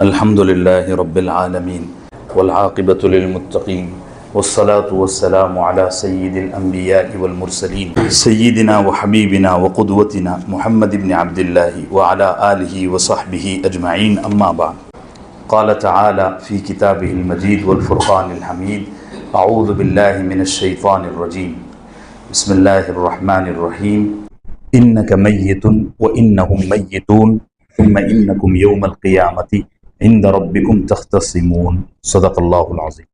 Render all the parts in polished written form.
الحمد لله رب العالمين والعاقبة للمتقين والصلاة والسلام على سيد الأنبياء والمرسلين سيدنا وحبيبنا وقدوتنا محمد بن عبد الله وعلى آله وصحبه أجمعين أما بعد قال تعالى في كتابه المجيد والفرقان الحميد أعوذ بالله من الشيطان الرجيم بسم الله الرحمن الرحيم إنك ميت وإنهم ميتون ثم إنكم يوم القيامة عند ربكم تختصمون صدق اللہ العظیم۔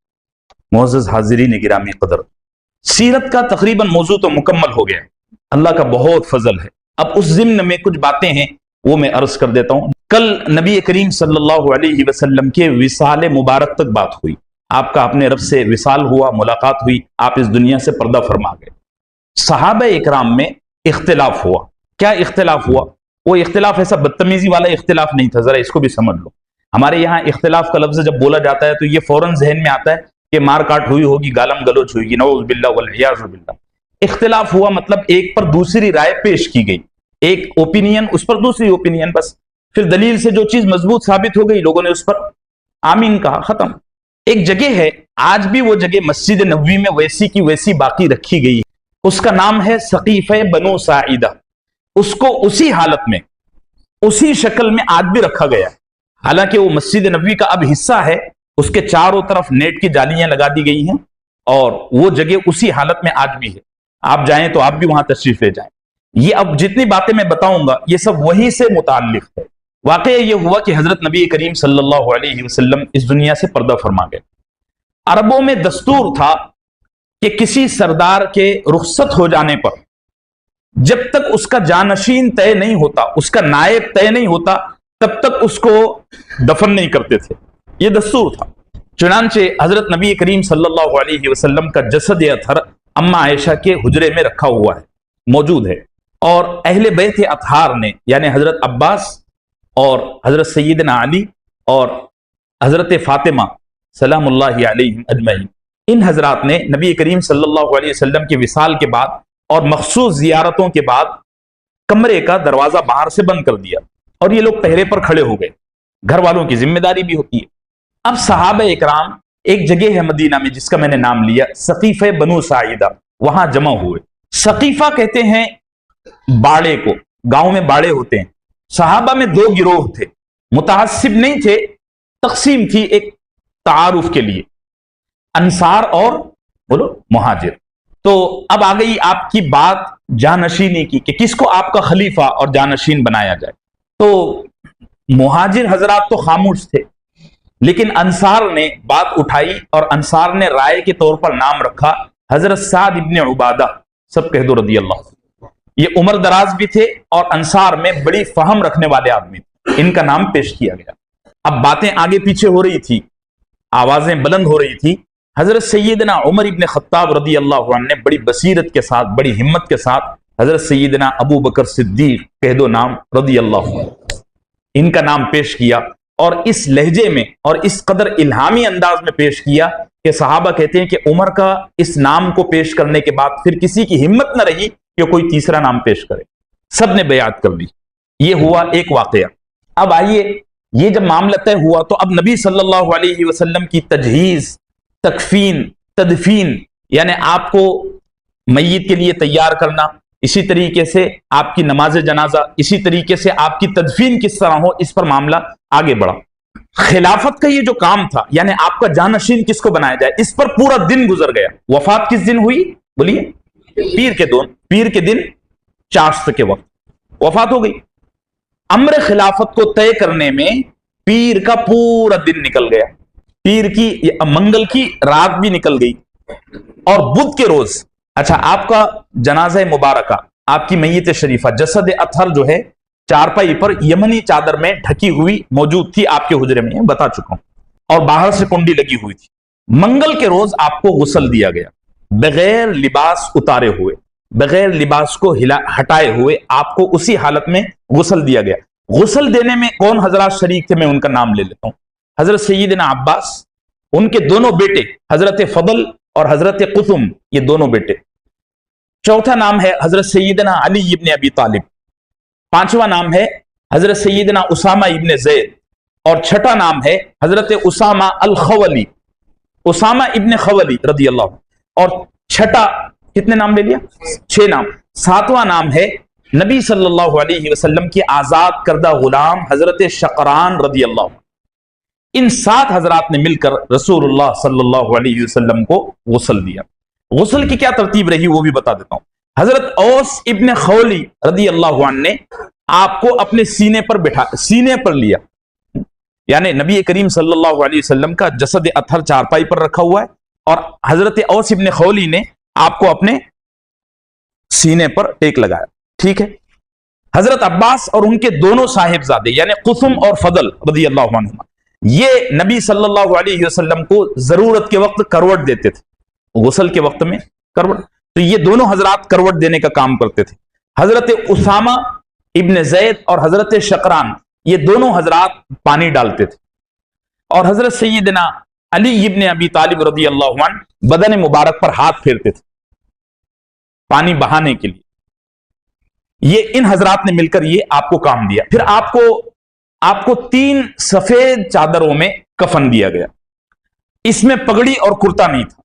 معزز حاضرین گرامی قدر، سیرت کا تقریباً موضوع تو مکمل ہو گیا، اللہ کا بہت فضل ہے۔ اب اس ضمن میں کچھ باتیں ہیں وہ میں عرض کر دیتا ہوں۔ کل نبی کریم صلی اللہ علیہ وسلم کے وصال مبارک تک بات ہوئی، آپ کا اپنے رب سے وصال ہوا، ملاقات ہوئی، آپ اس دنیا سے پردہ فرما گئے۔ صحابہ اکرام میں اختلاف ہوا۔ کیا اختلاف ہوا؟ وہ اختلاف ایسا بدتمیزی والا اختلاف نہیں تھا، ذرا اس کو بھی سمجھ لو۔ ہمارے یہاں اختلاف کا لفظ جب بولا جاتا ہے تو یہ فوراً ذہن میں آتا ہے کہ مار کاٹ ہوئی ہوگی، گالم گلوچ ہوئی گی، نعوذ باللہ والعیاذ باللہ۔ اختلاف ہوا مطلب ایک پر دوسری رائے پیش کی گئی، ایک اوپینین اس پر دوسری اوپینین، بس پھر دلیل سے جو چیز مضبوط ثابت ہو گئی لوگوں نے اس پر آمین کہا، ختم۔ ایک جگہ ہے، آج بھی وہ جگہ مسجد نبوی میں ویسی کی ویسی باقی رکھی گئی ہے، اس کا نام ہے سقیفہ بنو ساعدہ۔ اس کو اسی حالت میں اسی شکل میں آج بھی رکھا گیا ہے، حالانکہ وہ مسجد نبوی کا اب حصہ ہے، اس کے چاروں طرف نیٹ کی جالیاں لگا دی گئی ہیں اور وہ جگہ اسی حالت میں آج بھی ہے۔ آپ جائیں تو آپ بھی وہاں تشریف لے جائیں۔ یہ اب جتنی باتیں میں بتاؤں گا یہ سب وہی سے متعلق ہے۔ واقعہ یہ ہوا کہ حضرت نبی کریم صلی اللہ علیہ وسلم اس دنیا سے پردہ فرما گئے۔ عربوں میں دستور تھا کہ کسی سردار کے رخصت ہو جانے پر جب تک اس کا جانشین طے نہیں ہوتا، اس کا نائب طے نہیں ہوتا، تب تک اس کو دفن نہیں کرتے تھے، یہ دستور تھا۔ چنانچہ حضرت نبی کریم صلی اللہ علیہ وسلم کا جسد اطہر اما عائشہ کے حجرے میں رکھا ہوا ہے، موجود ہے، اور اہل بیت اطہار نے یعنی حضرت عباس اور حضرت سیدنا علی اور حضرت فاطمہ سلام اللہ علیہم اجمعین، ان حضرات نے نبی کریم صلی اللہ علیہ وسلم کے وصال کے بعد اور مخصوص زیارتوں کے بعد کمرے کا دروازہ باہر سے بند کر دیا اور یہ لوگ پہرے پر کھڑے ہو گئے۔ گھر والوں کی ذمہ داری بھی ہوتی ہے۔ اب صحابہ اکرام ایک جگہ ہے مدینہ میں جس کا میں نے نام لیا سقیفہ بنو ساعدہ، وہاں جمع ہوئے۔ سقیفہ کہتے ہیں باڑے کو، گاؤں میں باڑے ہوتے ہیں۔ صحابہ میں دو گروہ تھے، متعصب نہیں تھے، تقسیم تھی ایک تعارف کے لیے، انصار اور بولو مہاجر۔ تو اب آ گئی آپ کی بات جانشینی کی کہ کس کو آپ کا خلیفہ اور جانشین بنایا جائے۔ تو مہاجر حضرات تو خاموش تھے، لیکن انصار نے بات اٹھائی اور انصار نے رائے کے طور پر نام رکھا حضرت سعد ابن عبادہ، سب کہہ دو رضی اللہ۔ یہ عمر دراز بھی تھے اور انصار میں بڑی فہم رکھنے والے آدمی تھے، ان کا نام پیش کیا گیا۔ اب باتیں آگے پیچھے ہو رہی تھی، آوازیں بلند ہو رہی تھی۔ حضرت سیدنا عمر ابن خطاب رضی اللہ عنہ نے بڑی بصیرت کے ساتھ، بڑی ہمت کے ساتھ حضرت سیدنا ابو بکر صدیق کہہ دو نام رضی اللہ عنہ، ان کا نام پیش کیا، اور اس لہجے میں اور اس قدر الہامی انداز میں پیش کیا کہ صحابہ کہتے ہیں کہ عمر کا اس نام کو پیش کرنے کے بعد پھر کسی کی ہمت نہ رہی کہ کوئی تیسرا نام پیش کرے، سب نے بیعت کر لی۔ یہ ہوا ایک واقعہ۔ اب آئیے، یہ جب معاملہ طے ہوا تو اب نبی صلی اللہ علیہ وسلم کی تجہیز، تکفین، تدفین، یعنی آپ کو میت کے لیے تیار کرنا، اسی طریقے سے آپ کی نماز جنازہ، اسی طریقے سے آپ کی تدفین کس طرح ہو، اس پر معاملہ آگے بڑھا۔ خلافت کا یہ جو کام تھا، یعنی آپ کا جانشین کس کو بنایا جائے، اس پر پورا دن گزر گیا۔ وفات کس دن ہوئی بولیے؟ پیر کے دن چاشت کے وقت وفات ہو گئی۔ امر خلافت کو طے کرنے میں پیر کا پورا دن نکل گیا، پیر کی منگل کی رات بھی نکل گئی، اور بدھ کے روز، اچھا آپ کا جنازہ مبارکہ، آپ کی میت شریفہ جسد اطہر جو ہے چارپائی پر یمنی چادر میں ڈھکی ہوئی موجود تھی آپ کے حجرے میں، بتا چکا ہوں، اور باہر سے کنڈی لگی ہوئی تھی۔ منگل کے روز آپ کو غسل دیا گیا، بغیر لباس اتارے ہوئے، بغیر لباس کو ہٹائے ہوئے آپ کو اسی حالت میں غسل دیا گیا۔ غسل دینے میں کون حضرات شریک تھے، میں ان کا نام لے لیتا ہوں۔ حضرت سیدنا عباس، ان کے دونوں بیٹے حضرت فضل اور حضرت قثم، یہ دونوں بیٹے۔ چوتھا نام ہے حضرت سیدنا علی ابن ابی طالب۔ پانچواں نام ہے حضرت سیدنا اسامہ ابن زید۔ اور چھٹا نام ہے حضرت اسامہ الخولی، اسامہ ابن خولی رضی اللہ عنہ. اور چھٹا کتنے نام لے لیا؟ 6 نام. 7واں نام ہے نبی صلی اللہ علیہ وسلم کی آزاد کردہ غلام حضرت شقران رضی اللہ عنہ. ان 7 حضرات نے مل کر رسول اللہ صلی اللہ علیہ وسلم کو غسل دیا. غسل کی کیا ترتیب رہی وہ بھی بتا دیتا ہوں. حضرت اوس ابن خولی رضی اللہ عنہ نے آپ کو اپنے سینے پر لیا، یعنی نبی کریم صلی اللہ علیہ وسلم کا جسد اطہر چارپائی پر رکھا ہوا ہے، اور حضرت اوس ابن خولی نے آپ کو اپنے سینے پر ٹیک لگایا. ٹھیک ہے. حضرت عباس اور ان کے دونوں صاحبزادے یعنی قثم اور فضل رضی اللہ عنہما، یہ نبی صلی اللہ علیہ وسلم کو ضرورت کے وقت کروٹ دیتے تھے، غسل کے وقت میں کروٹ. تو یہ دونوں حضرات کروٹ دینے کا کام کرتے تھے. حضرت اسامہ ابن زید اور حضرت شقران یہ دونوں حضرات پانی ڈالتے تھے، اور حضرت سیدنا علی ابن ابی طالب رضی اللہ عنہ بدن مبارک پر ہاتھ پھیرتے تھے پانی بہانے کے لیے. یہ ان حضرات نے مل کر یہ آپ کو کام دیا. پھر آپ کو 3 سفید چادروں میں کفن دیا گیا. اس میں پگڑی اور کرتا نہیں تھا،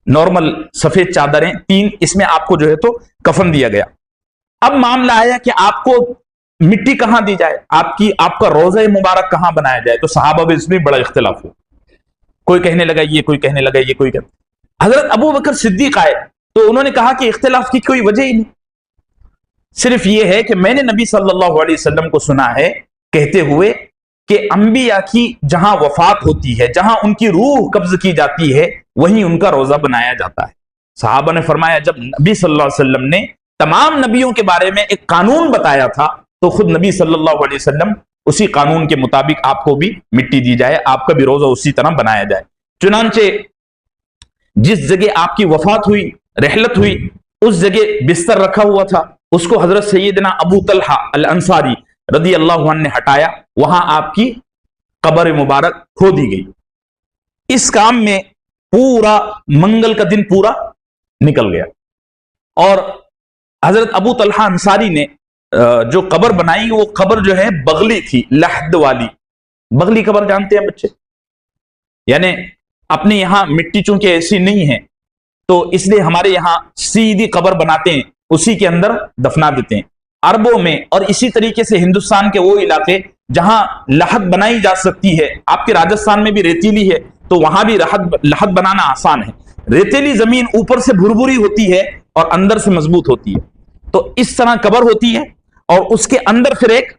نارمل سفید چادریں 3، اس میں آپ کو جو ہے تو کفن دیا گیا. اب معاملہ آیا کہ آپ کو مٹی کہاں دی جائے، آپ کا روضہ مبارک کہاں بنایا جائے. تو صحابہ میں اس میں بڑا اختلاف ہو، کوئی کہنے لگا یہ، کوئی کہنے لگا یہ، کوئی کہنے. حضرت ابو بکر صدیق آئے تو انہوں نے کہا کہ اختلاف کی کوئی وجہ ہی نہیں، صرف یہ ہے کہ میں نے نبی صلی اللہ علیہ وسلم کو سنا ہے کہتے ہوئے کہ انبیاء کی جہاں وفات ہوتی ہے، جہاں ان کی روح قبض کی جاتی ہے، وہیں ان کا روزہ بنایا جاتا ہے. صحابہ نے فرمایا جب نبی صلی اللہ علیہ وسلم نے تمام نبیوں کے بارے میں ایک قانون بتایا تھا تو خود نبی صلی اللہ علیہ وسلم اسی قانون کے مطابق آپ کو بھی مٹی دی جائے، آپ کا بھی روزہ اسی طرح بنایا جائے. چنانچہ جس جگہ آپ کی وفات ہوئی، رحلت ہوئی، اس جگہ بستر رکھا ہوا تھا، اس کو حضرت سیدنا ابو طلحہ الانصاری رضی اللہ عنہ نے ہٹایا، وہاں آپ کی قبر مبارک کھو دی گئی. اس کام میں پورا منگل کا دن پورا نکل گیا. اور حضرت ابو طلحہ انصاری نے جو قبر بنائی وہ قبر جو ہے بغلی تھی، لحد والی. بغلی قبر جانتے ہیں بچے؟ یعنی اپنے یہاں مٹی چونکہ ایسی نہیں ہے تو اس لیے ہمارے یہاں سیدھی قبر بناتے ہیں، اسی کے اندر دفنا دیتے ہیں. عربوں میں اور اسی طریقے سے ہندوستان کے وہ علاقے جہاں لحد بنائی جا سکتی ہے، آپ کے راجستھان میں بھی ریتیلی ہے تو وہاں بھی لحد بنانا آسان ہے. ریتیلی زمین اوپر سے بھربھری ہوتی ہے اور اندر سے مضبوط ہوتی ہے، تو اس طرح قبر ہوتی ہے اور اس کے اندر پھر ایک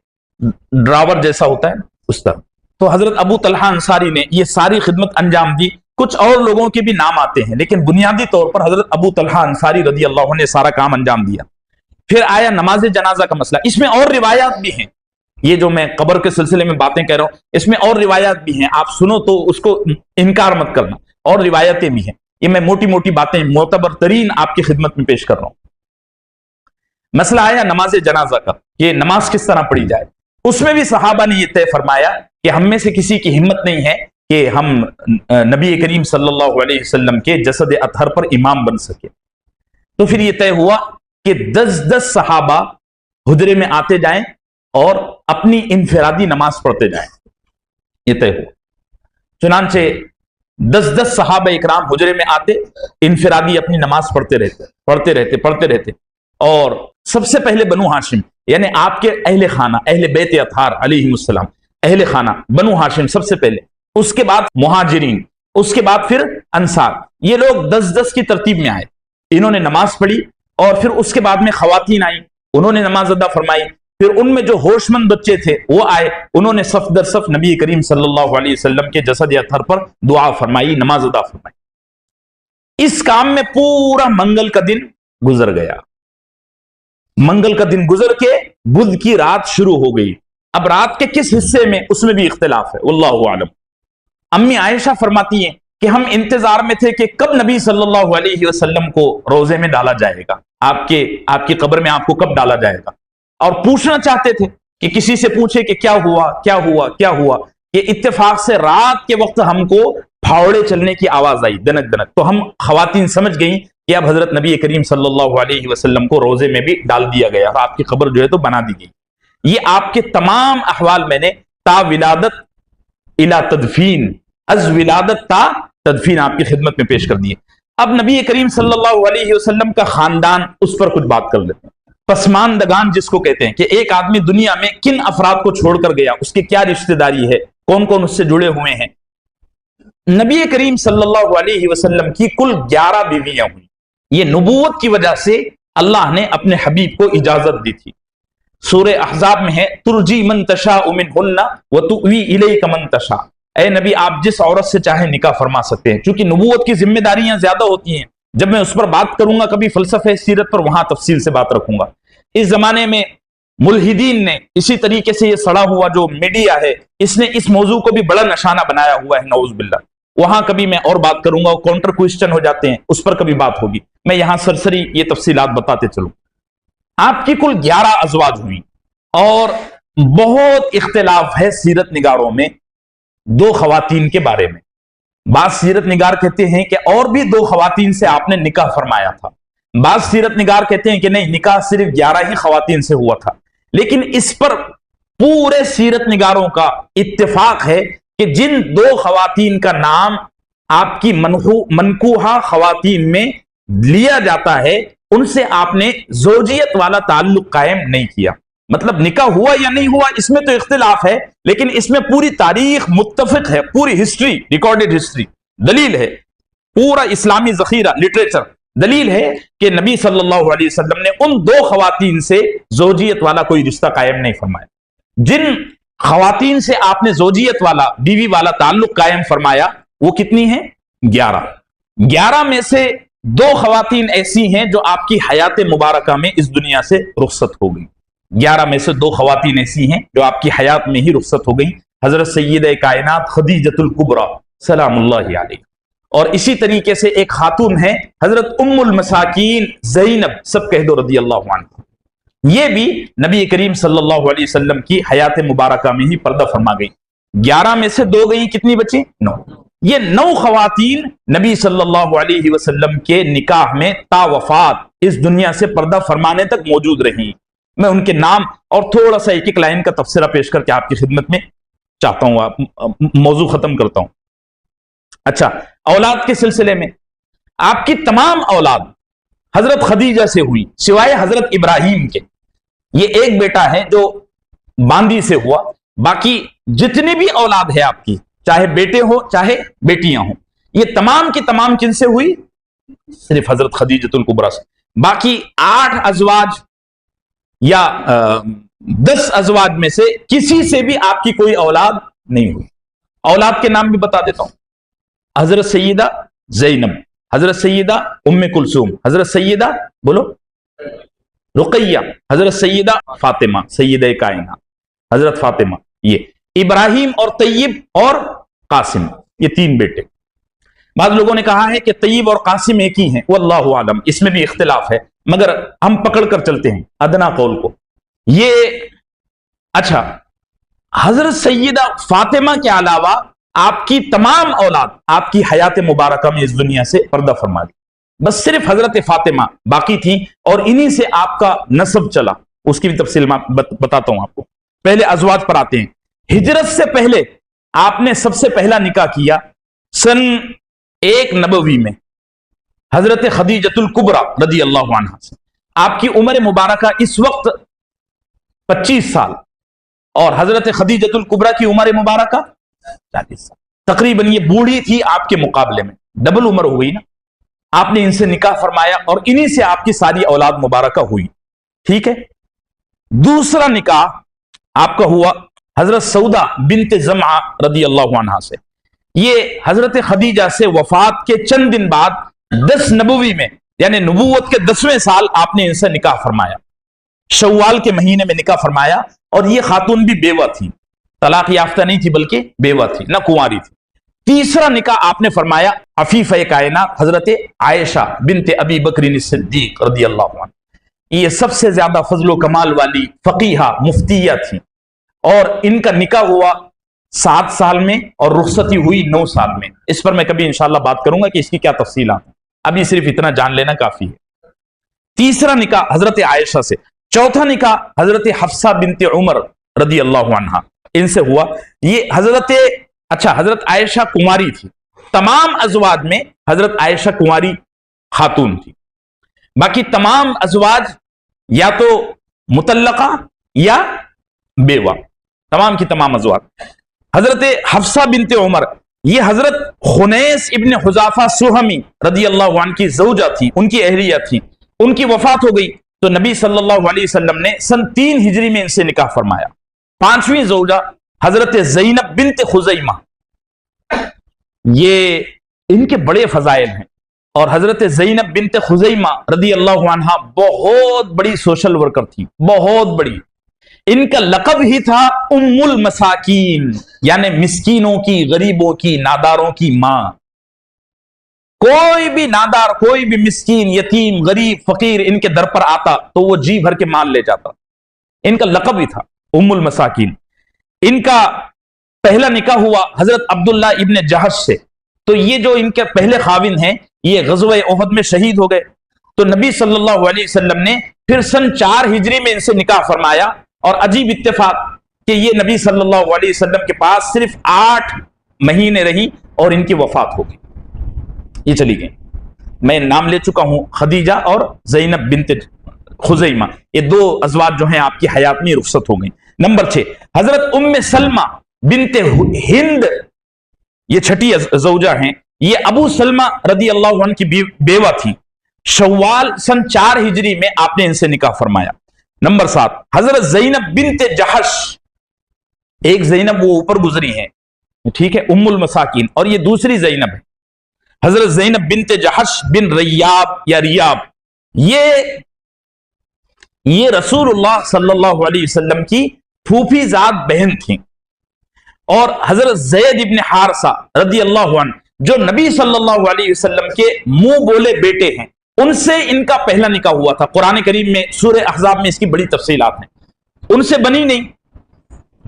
ڈراور جیسا ہوتا ہے اس طرح. تو حضرت ابو طلحہ انصاری نے یہ ساری خدمت انجام دی. کچھ اور لوگوں کے بھی نام آتے ہیں لیکن بنیادی طور پر حضرت ابو طلحہ انصاری رضی اللہ عنہ نے سارا کام انجام دیا. پھر آیا نماز جنازہ کا مسئلہ. اس میں اور روایات بھی ہیں، یہ جو میں قبر کے سلسلے میں باتیں کہہ رہا ہوں اس میں اور روایات بھی ہیں، آپ سنو تو اس کو انکار مت کرنا. اور روایتیں بھی ہیں، یہ میں موٹی موٹی باتیں معتبر ترین آپ کی خدمت میں پیش کر رہا ہوں. مسئلہ آیا نماز جنازہ کا، یہ نماز کس طرح پڑھی جائے. اس میں بھی صحابہ نے یہ طے فرمایا کہ ہم میں سے کسی کی ہمت نہیں ہے کہ ہم نبی کریم صلی اللہ علیہ وسلم کے جسد اطہر پر امام بن سکے. تو پھر یہ طے ہوا کہ 10 صحابہ حجرے میں آتے جائیں اور اپنی انفرادی نماز پڑھتے جائیں. یہ طے ہوا. چنانچہ 10 صحابہ اکرام حجرے میں آتے، انفرادی اپنی نماز پڑھتے رہتے. اور سب سے پہلے بنو ہاشم یعنی آپ کے اہل خانہ، اہل بیت اطہار علیہم السلام، اہل خانہ بنو ہاشم سب سے پہلے، اس کے بعد مہاجرین، اس کے بعد پھر انصار. یہ لوگ 10 کی ترتیب میں آئے، انہوں نے نماز پڑھی. اور پھر اس کے بعد میں خواتین آئیں، انہوں نے نماز ادا فرمائی. پھر ان میں جو ہوش مند بچے تھے وہ آئے، انہوں نے صف در صف نبی کریم صلی اللہ علیہ وسلم کے جسد اطہر پر دعا فرمائی، نماز ادا فرمائی. اس کام میں پورا منگل کا دن گزر گیا. منگل کا دن گزر کے بدھ کی رات شروع ہو گئی. اب رات کے کس حصے میں اس میں بھی اختلاف ہے، واللہ اعلم. امی عائشہ فرماتی ہیں کہ ہم انتظار میں تھے کہ کب نبی صلی اللہ علیہ وسلم کو روزے میں ڈالا جائے گا، آپ کی قبر میں آپ کو کب ڈالا جائے گا. اور پوچھنا چاہتے تھے کہ کسی سے پوچھے کہ کیا ہوا. کہ اتفاق سے رات کے وقت ہم کو پھاوڑے چلنے کی آواز آئی، دنک دنک. تو ہم خواتین سمجھ گئیں کہ اب حضرت نبی کریم صلی اللہ علیہ وسلم کو روزے میں بھی ڈال دیا گیا، آپ کی قبر جو ہے تو بنا دی گئی. یہ آپ کے تمام احوال میں نے تا ولادت الا تدفین، از ولادت تا تدفین آپ کی خدمت میں پیش کر دیے۔ اب نبی کریم صلی اللہ علیہ وسلم کا خاندان، اس پر کچھ بات کر لیتے ہیں۔ پسماندگان جس کو کہتے ہیں کہ ایک آدمی دنیا میں کن افراد کو چھوڑ کر گیا، اس کی کیا رشتہ داری ہے، کون کون اس سے جڑے ہوئے ہیں۔ نبی کریم صلی اللہ علیہ وسلم کی کل 11 بیویاں ہوئی۔ یہ نبوت کی وجہ سے اللہ نے اپنے حبیب کو اجازت دی تھی۔ سورہ احزاب میں ہے ترجی من تشاء منہن وتؤوی الیک من تشاء، اے نبی آپ جس عورت سے چاہیں نکاح فرما سکتے ہیں، کیونکہ نبوت کی ذمہ داریاں زیادہ ہوتی ہیں۔ جب میں اس پر بات کروں گا کبھی فلسفہ سیرت پر، وہاں تفصیل سے بات رکھوں گا۔ اس زمانے میں ملحدین نے اسی طریقے سے یہ سڑا ہوا جو میڈیا ہے، اس نے اس موضوع کو بھی بڑا نشانہ بنایا ہوا ہے، نعوذ باللہ۔ وہاں کبھی میں اور بات کروں گا، کاؤنٹر کوئسچن ہو جاتے ہیں، اس پر کبھی بات ہوگی۔ میں یہاں سرسری یہ تفصیلات بتاتے چلوں۔ آپ کی کل 11 ازواج ہوئی، اور بہت اختلاف ہے سیرت نگاروں میں 2 خواتین کے بارے میں۔ بعض سیرت نگار کہتے ہیں کہ اور بھی 2 خواتین سے آپ نے نکاح فرمایا تھا، بعض سیرت نگار کہتے ہیں کہ نہیں، نکاح صرف 11 ہی خواتین سے ہوا تھا۔ لیکن اس پر پورے سیرت نگاروں کا اتفاق ہے کہ جن 2 خواتین کا نام آپ کی منکوحہ خواتین میں لیا جاتا ہے، ان سے آپ نے زوجیت والا تعلق قائم نہیں کیا۔ مطلب نکاح ہوا یا نہیں ہوا اس میں تو اختلاف ہے، لیکن اس میں پوری تاریخ متفق ہے، پوری ہسٹری، ریکارڈڈ ہسٹری دلیل ہے، پورا اسلامی ذخیرہ لٹریچر دلیل ہے کہ نبی صلی اللہ علیہ وسلم نے ان 2 خواتین سے زوجیت والا کوئی رشتہ قائم نہیں فرمایا۔ جن خواتین سے آپ نے زوجیت والا، بیوی والا تعلق قائم فرمایا وہ کتنی ہیں؟ 11۔ 11 میں سے 2 خواتین ایسی ہیں جو آپ کی حیات مبارکہ میں اس دنیا سے رخصت ہو گئی۔ 11 میں سے 2 خواتین ایسی ہیں جو آپ کی حیات میں ہی رخصت ہو گئی، حضرت سیدہ کائنات خدیجۃ الکبریٰ سلام اللہ علیہ، اور اسی طریقے سے ایک خاتون ہے حضرت ام المساکین زینب، سب کہہ دو رضی اللہ عنہ۔ یہ بھی نبی کریم صلی اللہ علیہ وسلم کی حیات مبارکہ میں ہی پردہ فرما گئی۔ 11 میں سے 2 گئی، کتنی بچی؟ 9۔ یہ 9 خواتین نبی صلی اللہ علیہ وسلم کے نکاح میں تا وفات اس دنیا سے پردہ فرمانے تک موجود رہیں۔ میں ان کے نام اور تھوڑا سا ایک لائن کا تبصرہ پیش کر کے آپ کی خدمت میں چاہتا ہوں، موضوع ختم کرتا ہوں۔ اچھا، اولاد کے سلسلے میں آپ کی تمام اولاد حضرت خدیجہ سے ہوئی سوائے حضرت ابراہیم کے۔ یہ ایک بیٹا ہے جو باندی سے ہوا، باقی جتنی بھی اولاد ہے آپ کی، چاہے بیٹے ہو چاہے بیٹیاں ہوں، یہ تمام کی تمام کن سے ہوئی؟ صرف حضرت خدیجۃ الکبریٰ سے۔ باقی 8 ازواج یا 10 ازواج میں سے کسی سے بھی آپ کی کوئی اولاد نہیں ہوئی۔ اولاد کے نام بھی بتا دیتا ہوں۔ حضرت سیدہ زینب، حضرت سیدہ ام کلثوم، حضرت سیدہ بولو رقیہ، حضرت سیدہ فاطمہ سیدہ کائنات، حضرت فاطمہ، یہ ابراہیم اور طیب اور قاسم، یہ 3 بیٹے۔ بعض لوگوں نے کہا ہے کہ طیب اور قاسم ایک ہی ہیں، واللہ عالم، اس میں بھی اختلاف ہے، مگر ہم پکڑ کر چلتے ہیں ادنا قول کو۔ یہ اچھا، حضرت سیدہ فاطمہ کے علاوہ آپ کی تمام اولاد آپ کی حیات مبارکہ میں اس دنیا سے پردہ فرما دی، بس صرف حضرت فاطمہ باقی تھیں، اور انہی سے آپ کا نسب چلا۔ اس کی بھی تفصیل میں بتاتا ہوں آپ کو۔ پہلے ازواج پر آتے ہیں۔ ہجرت سے پہلے آپ نے سب سے پہلا نکاح کیا سن 1 نبوی میں حضرت خدیجۃ الکبریٰ رضی اللہ عنہ سے۔ آپ کی عمر مبارکہ اس وقت 25 سال، اور حضرت خدیجۃ الکبریٰ کی عمر مبارکہ 40 سال، تقریباً یہ بوڑھی تھی آپ کے مقابلے میں، ڈبل عمر ہو گئی نا۔ آپ نے ان سے نکاح فرمایا اور انہی سے آپ کی ساری اولاد مبارکہ ہوئی، ٹھیک ہے۔ دوسرا نکاح آپ کا ہوا حضرت سودا بنت زمعہ رضی اللہ عنہ سے۔ یہ حضرت خدیجہ سے وفات کے چند دن بعد 10 نبوی میں، یعنی نبوت کے 10ویں سال آپ نے ان سے نکاح فرمایا، شوال کے مہینے میں نکاح فرمایا، اور یہ خاتون بھی بیوہ تھی، طلاق یافتہ نہیں تھی بلکہ بیوہ تھی، نہ کنواری تھی۔ تیسرا نکاح آپ نے فرمایا عفیفہ کائنات حضرت عائشہ بنت ابی بکر صدیق رضی اللہ عنہ۔ یہ سب سے زیادہ فضل و کمال والی فقیہہ مفتیہ تھی، اور ان کا نکاح ہوا 7 سال میں اور رخصتی ہوئی 9 سال میں۔ اس پر میں کبھی انشاءاللہ بات کروں گا کہ اس کی کیا تفصیلات ہیں، ابھی صرف اتنا جان لینا کافی ہے۔ تیسرا نکاح حضرت عائشہ سے۔ چوتھا نکاح حضرت حفصہ بنت عمر رضی اللہ عنہ، ان سے ہوا. یہ حضرت عائشہ کنواری تھی. تمام ازواج میں حضرت عائشہ کنواری خاتون تھی. باقی تمام ازواج یا تو مطلقہ یا بیوہ، تمام کی تمام ازواج. حضرت حفصہ بنت عمر، یہ حضرت خنیس ابن حذافہ سہمی رضی اللہ عنہ کی زوجہ تھی، ان کی اہلیہ تھی. ان کی وفات ہو گئی تو نبی صلی اللہ علیہ وسلم نے سن 3 ہجری میں ان سے نکاح فرمایا. 5ویں زوجہ حضرت زینب بنت خزیمہ، یہ ان کے بڑے فضائل ہیں. اور حضرت زینب بنت خزیمہ رضی اللہ عنہ بہت بڑی سوشل ورکر تھی، بہت بڑی. ان کا لقب ہی تھا ام المساکین، یعنی مسکینوں کی، غریبوں کی، ناداروں کی ماں. کوئی بھی نادار، کوئی بھی مسکین، یتیم، غریب، فقیر ان کے در پر آتا تو وہ جی بھر کے مال لے جاتا. ان کا لقب ہی تھا ام المساکین. ان کا پہلا نکاح ہوا حضرت عبداللہ ابن جہش سے. تو یہ جو ان کے پہلے خاوند ہیں یہ غزوہ احد میں شہید ہو گئے. تو نبی صلی اللہ علیہ وسلم نے پھر سن 4 ہجری میں ان سے نکاح فرمایا. اور عجیب اتفاق کہ یہ نبی صلی اللہ علیہ وسلم کے پاس صرف 8 مہینے رہی اور ان کی وفات ہو گئی، یہ چلی گئی. میں نام لے چکا ہوں، خدیجہ اور زینب بنت خزیمہ، یہ 2 ازواج جو ہیں آپ کی حیات میں رخصت ہو گئی. نمبر 6 حضرت ام سلمہ بنت ہند، یہ 6ٹی زوجہ ہیں. یہ ابو سلمہ رضی اللہ عنہ کی بیوہ تھی. شوال سن 4 ہجری میں آپ نے ان سے نکاح فرمایا. نمبر 7 حضرت زینب بنت جہش، ایک زینب وہ اوپر گزری ہیں، ٹھیک ہے، ام المساکین، اور یہ دوسری زینب ہے حضرت زینب بنت جہش بن ریاب یا ریاب. یہ رسول اللہ صلی اللہ علیہ وسلم کی پھوپھی زاد بہن تھیں. اور حضرت زید ابن حارثہ رضی اللہ عنہ جو نبی صلی اللہ علیہ وسلم کے منہ بولے بیٹے ہیں، ان سے ان کا پہلا نکاح ہوا تھا. قرآن کریم میں سورہ احزاب میں اس کی بڑی تفصیلات ہیں. ان سے بنی نہیں،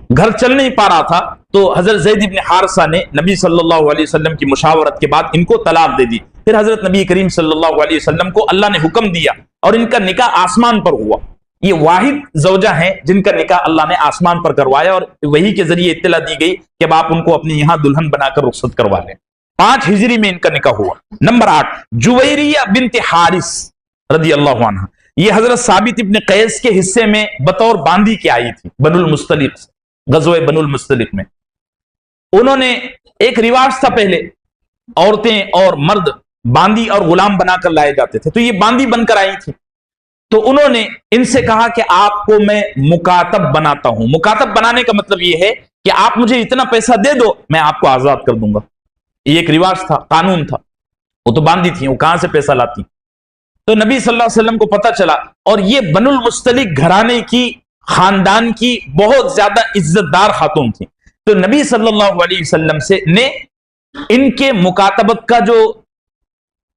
گھر چل نہیں پا رہا تھا، تو حضرت زید ابن حارثہ نے نبی صلی اللہ علیہ وسلم کی مشاورت کے بعد ان کو طلاق دے دی. پھر حضرت نبی کریم صلی اللہ علیہ وسلم کو اللہ نے حکم دیا اور ان کا نکاح آسمان پر ہوا. یہ واحد زوجہ ہیں جن کا نکاح اللہ نے آسمان پر کروایا، اور وہی کے ذریعے اطلاع دی گئی کہ اب آپ ان کو اپنے یہاں دلہن بنا کر رخصت کروا لیں. 5 ہجری میں ان کا نکاح ہوا. نمبر 8 جویریہ بنت حارث رضی اللہ عنہ، یہ حضرت ثابت ابن قیس کے حصے میں بطور باندی کے آئی تھی بنو المستلق سے، غزوہ بنو المستلق میں. انہوں نے ایک رواج تھا، پہلے عورتیں اور مرد باندی اور غلام بنا کر لائے جاتے تھے، تو یہ باندی بن کر آئی تھی. تو انہوں نے ان سے کہا کہ آپ کو میں مکاتب بناتا ہوں. مکاتب بنانے کا مطلب یہ ہے کہ آپ مجھے اتنا پیسہ دے دو، میں آپ کو آزاد کر دوں گا. یہ ایک رواج تھا، قانون تھا. وہ تو باندھی تھی، وہ کہاں سے پیسہ لاتی؟ تو نبی صلی اللہ علیہ وسلم کو پتہ چلا، اور یہ بنو المستلق گھرانے کی، خاندان کی بہت زیادہ عزت دار خاتون تھی. تو نبی صلی اللہ علیہ وسلم سے نے ان کے مکاتبت کا جو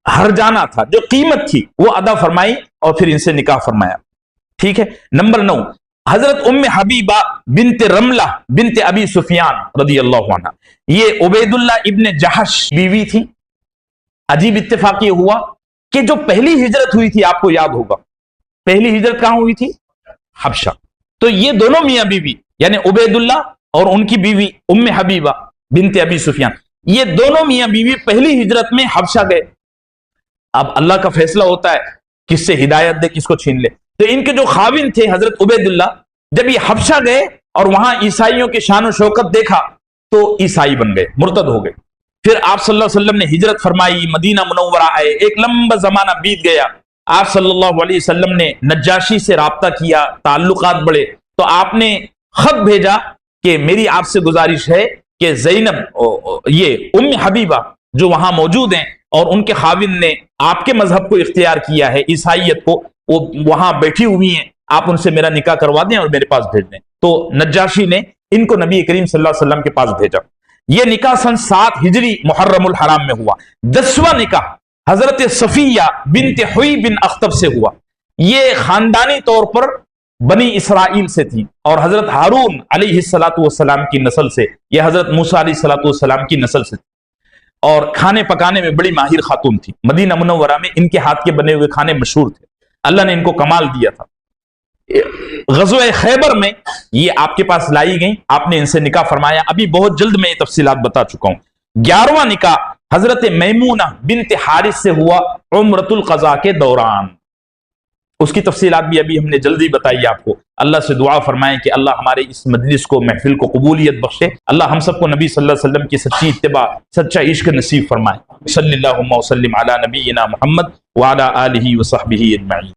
ہرجانہ تھا، جو قیمت تھی، وہ ادا فرمائی اور پھر ان سے نکاح فرمایا. ٹھیک ہے. نمبر 9 حضرت ام حبیبہ بنت رملہ بنت ابی سفیان رضی اللہ عنہ، یہ عبید اللہ ابن جہش بیوی تھی. عجیب اتفاق یہ ہوا کہ جو پہلی ہجرت ہوئی تھی، آپ کو یاد ہوگا پہلی ہجرت کہاں ہوئی تھی؟ حبشہ. تو یہ دونوں میاں بیوی، یعنی عبید اللہ اور ان کی بیوی ام حبیبہ بنت ابی سفیان، یہ دونوں میاں بیوی پہلی ہجرت میں حبشہ گئے. اب اللہ کا فیصلہ ہوتا ہے کس سے ہدایت دے، کس کو چھین لے. تو ان کے جو خاوند تھے حضرت عبید اللہ، جب یہ حبشہ گئے اور وہاں عیسائیوں کی شان و شوکت دیکھا تو عیسائی بن گئے، مرتد ہو گئے. پھر آپ صلی اللہ علیہ وسلم نے ہجرت فرمائی، مدینہ منورہ آئے. ایک لمبا زمانہ بیت گیا. آپ صلی اللہ علیہ وسلم نے نجاشی سے رابطہ کیا، تعلقات بڑھے. تو آپ نے خط بھیجا کہ میری آپ سے گزارش ہے کہ زینب، یہ ام حبیبہ جو وہاں موجود ہیں اور ان کے خاوند نے آپ کے مذہب کو اختیار کیا ہے، عیسائیت کو، وہ وہاں بیٹھی ہوئی ہیں، آپ ان سے میرا نکاح کروا دیں اور میرے پاس بھیج دیں. تو نجاشی نے ان کو نبی کریم صلی اللہ علیہ وسلم کے پاس بھیجا. یہ نکاح سن 7 ہجری محرم الحرام میں ہوا. 10واں نکاح حضرت صفیہ بنت حوی بن اخطب سے ہوا. یہ خاندانی طور پر بنی اسرائیل سے تھی اور حضرت ہارون علیہ السلام کی نسل سے، یہ حضرت موسیٰ علیہ السلام کی نسل سے تھی. اور کھانے پکانے میں بڑی ماہر خاتون تھی. مدینہ منورہ میں ان کے ہاتھ کے بنے ہوئے کھانے مشہور تھے. اللہ نے ان کو کمال دیا تھا. غزوہ خیبر میں یہ آپ کے پاس لائی گئیں، آپ نے ان سے نکاح فرمایا. ابھی بہت جلد میں یہ تفصیلات بتا چکا ہوں. 11واں نکاح حضرت میمونہ بنت حارث سے ہوا عمرۃ القضاء کے دوران. اس کی تفصیلات بھی ابھی ہم نے جلدی بتائی آپ کو. اللہ سے دعا فرمائیں کہ اللہ ہمارے اس مجلس کو، محفل کو قبولیت بخشے. اللہ ہم سب کو نبی صلی اللہ علیہ وسلم کی سچی اتباع، سچا عشق نصیب فرمائے. صلی اللہ وسلم علی نبینا محمد وعلی آلہ وصحبہ اجمعین.